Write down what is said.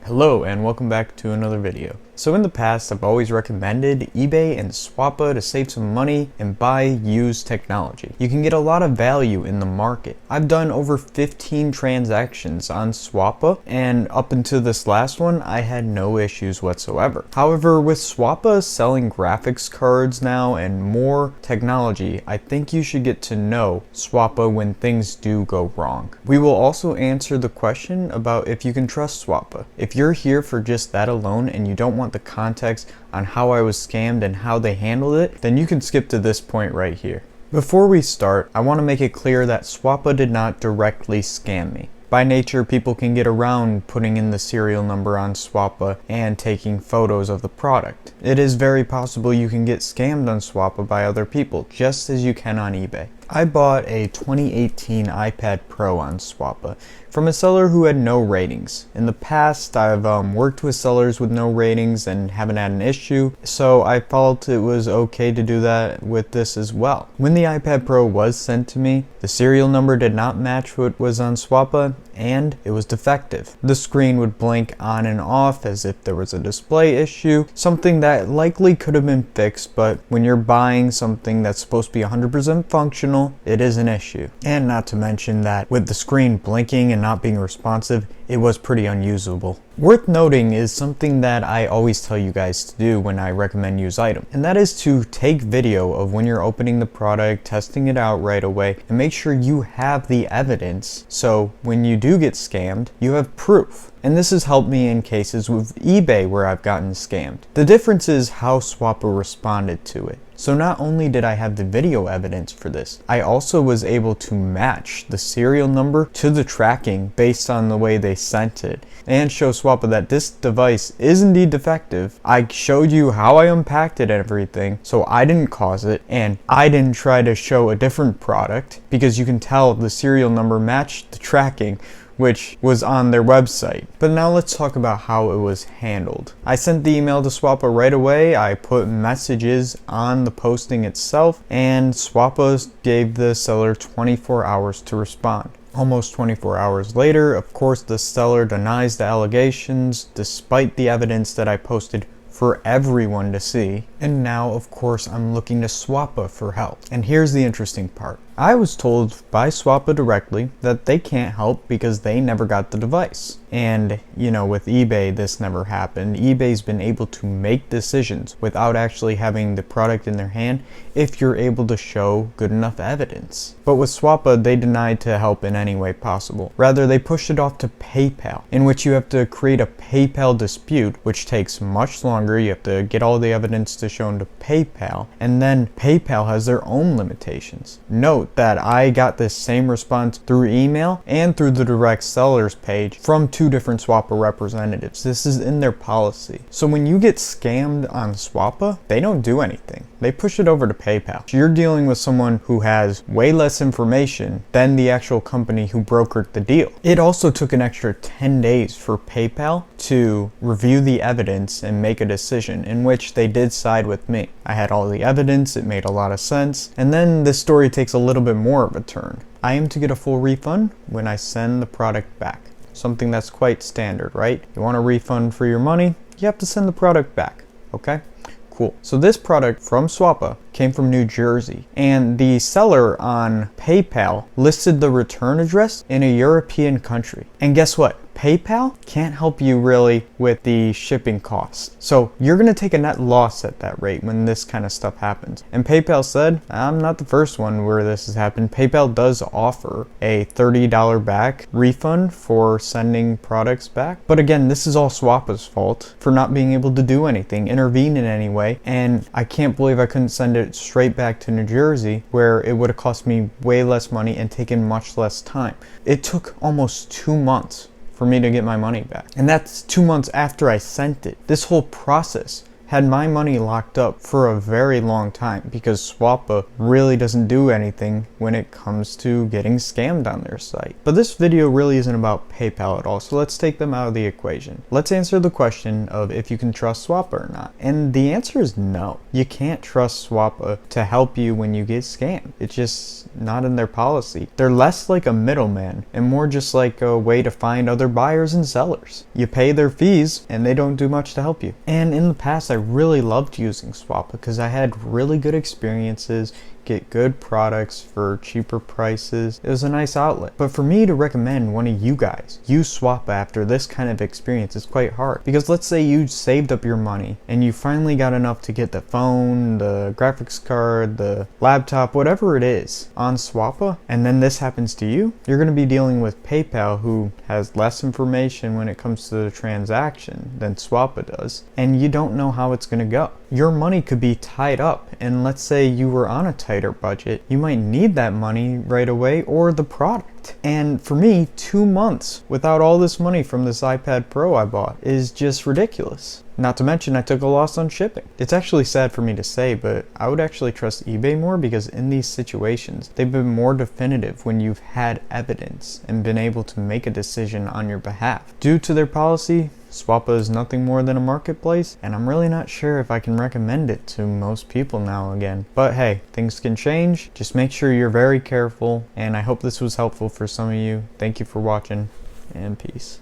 Hello and welcome back to another video. So in the past, I've always recommended eBay and Swappa to save some money and buy used technology. You can get a lot of value in the market. I've done over 15 transactions on Swappa, and up until this last one, I had no issues whatsoever. However, with Swappa selling graphics cards now and more technology, I think you should get to know Swappa when things do go wrong. We will also answer the question about if you can trust Swappa. If you're here for just that alone and you don't want the context on how I was scammed and how they handled it, then you can skip to this point right here. Before we start, I want to make it clear that Swappa did not directly scam me. By nature, people can get around putting in the serial number on Swappa and taking photos of the product. It is very possible you can get scammed on Swappa by other people, just as you can on eBay. I bought a 2018 iPad Pro on Swappa from a seller who had no ratings. In the past, I've worked with sellers with no ratings and haven't had an issue, so I felt it was okay to do that with this as well. When the iPad Pro was sent to me, the serial number did not match what was on Swappa, and it was defective. The screen would blink on and off as if there was a display issue, something that likely could have been fixed, but when you're buying something that's supposed to be 100% functional, it is an issue. And not to mention that with the screen blinking and not being responsive, it was pretty unusable. Worth noting is something that I always tell you guys to do when I recommend used items, and that is to take video of when you're opening the product, testing it out right away, and make sure you have the evidence so when you do get scammed, you have proof. And this has helped me in cases with eBay where I've gotten scammed. The difference is how Swappa responded to it. So not only did I have the video evidence for this, I also was able to match the serial number to the tracking based on the way they sent it, and show Swappa that this device is indeed defective. I showed you how I unpacked it and everything, so I didn't cause it, and I didn't try to show a different product because you can tell the serial number matched the tracking, which was on their website. But now let's talk about how it was handled. I sent the email to Swappa right away. I put messages on the posting itself, and Swappa gave the seller 24 hours to respond. Almost 24 hours later, of course, the seller denies the allegations despite the evidence that I posted for everyone to see. And now, of course, I'm looking to Swappa for help. And here's the interesting part. I was told by Swappa directly that they can't help because they never got the device. And, you know, with eBay, this never happened. eBay's been able to make decisions without actually having the product in their hand if you're able to show good enough evidence. But with Swappa, they denied to help in any way possible. Rather, they pushed it off to PayPal, in which you have to create a PayPal dispute, which takes much longer. You have to get all the evidence to show into PayPal, and then PayPal has their own limitations. Note that I got this same response through email and through the direct sellers page from two different Swappa representatives. This is in their policy. So when you get scammed on Swappa, they don't do anything. They push it over to PayPal. You're dealing with someone who has way less information than the actual company who brokered the deal. It also took an extra 10 days for PayPal to review the evidence and make a decision, in which they did side with me. I had all the evidence, it made a lot of sense, and then this story takes a little bit more of a turn. I am to get a full refund when I send the product back. Something that's quite standard, right? You want a refund for your money, you have to send the product back, okay? Cool. So this product from Swappa came from New Jersey, and the seller on PayPal listed the return address in a European country. And guess what? PayPal can't help you really with the shipping costs. So you're going to take a net loss at that rate when this kind of stuff happens. And PayPal said, I'm not the first one where this has happened. PayPal does offer a $30 back refund for sending products back. But again, this is all Swappa's fault for not being able to do anything, intervene in any way. And I can't believe I couldn't send it straight back to New Jersey, where it would have cost me way less money and taken much less time. It took almost 2 months for me to get my money back. And that's 2 months after I sent it. This whole process had my money locked up for a very long time because Swappa really doesn't do anything when it comes to getting scammed on their site. But this video really isn't about PayPal at all, so let's take them out of the equation. Let's answer the question of if you can trust Swappa or not. And the answer is no. You can't trust Swappa to help you when you get scammed. It's just not in their policy. They're less like a middleman and more just like a way to find other buyers and sellers. You pay their fees and they don't do much to help you. And in the past, I really loved using Swappa because I had really good experiences, get good products for cheaper prices. It was a nice outlet. But for me to recommend one of you guys use Swappa after this kind of experience is quite hard. Because let's say you saved up your money and you finally got enough to get the phone, the graphics card, the laptop, whatever it is on Swappa, and then this happens to you, you're going to be dealing with PayPal, who has less information when it comes to the transaction than Swappa does, and you don't know how it's going to go. Your money could be tied up, and let's say you were on a tighter budget, you might need that money right away or the product. And for me, 2 months without all this money from this iPad Pro I bought is just ridiculous. Not to mention I took a loss on shipping. It's actually sad for me to say, but I would actually trust eBay more because in these situations, they've been more definitive when you've had evidence and been able to make a decision on your behalf. Due to their policy, Swappa is nothing more than a marketplace, and I'm really not sure if I can recommend it to most people now again. But hey, things can change. Just make sure you're very careful, and I hope this was helpful for some of you. Thank you for watching, and peace.